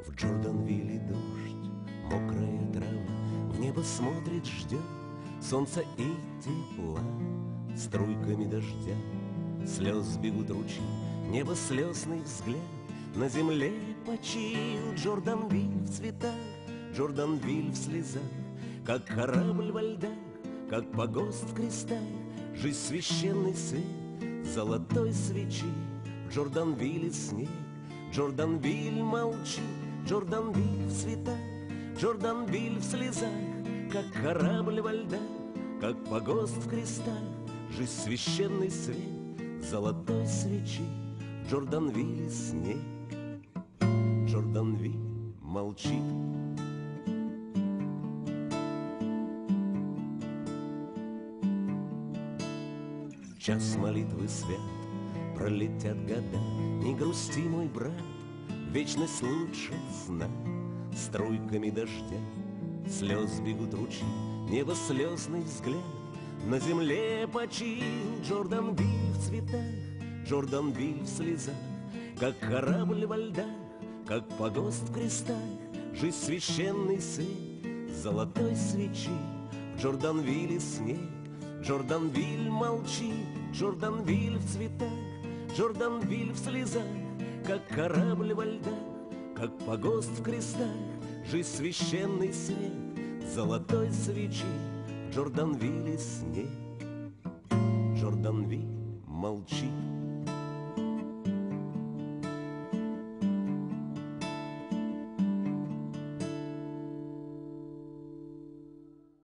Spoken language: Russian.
В Джорданвилле дождь, мокрая трава, в небо смотрит, ждет солнца и тепла. Струйками дождя слез бегут ручьи, небо слезный взгляд на земле почил. Джорданвиль в цветах, Джорданвиль в слезах, как корабль во льдах, как погост в крестах. Жизнь священный свет золотой свечи. В Джорданвилле снег, Джорданвиль молчит. Джорданвиль в цветах, Джорданвиль в слезах, как корабль во льдах, как погост в крестах. Жизнь священный свет золотой свечи. В Джорданвилле снег, Джорданвиль молчит. Час молитвы свят, пролетят года. Не грусти, мой брат, вечность лучше сна. Струйками дождя слез бегут ручьи, небо слезный взгляд на земле почил. Джорданвиль в цветах, Джорданвиль в слезах, как корабль во льдах, как погост в крестах. Жизнь священный свет золотой свечи. В Джорданвилле снег, Джорданвиль молчит. Джорданвиль в цветах, Джорданвиль в слезах, как корабль во льдах, как погост в крестах. Жизнь священный свет золотой свечи. В Джорданвилле снег, Джорданвиль молчит.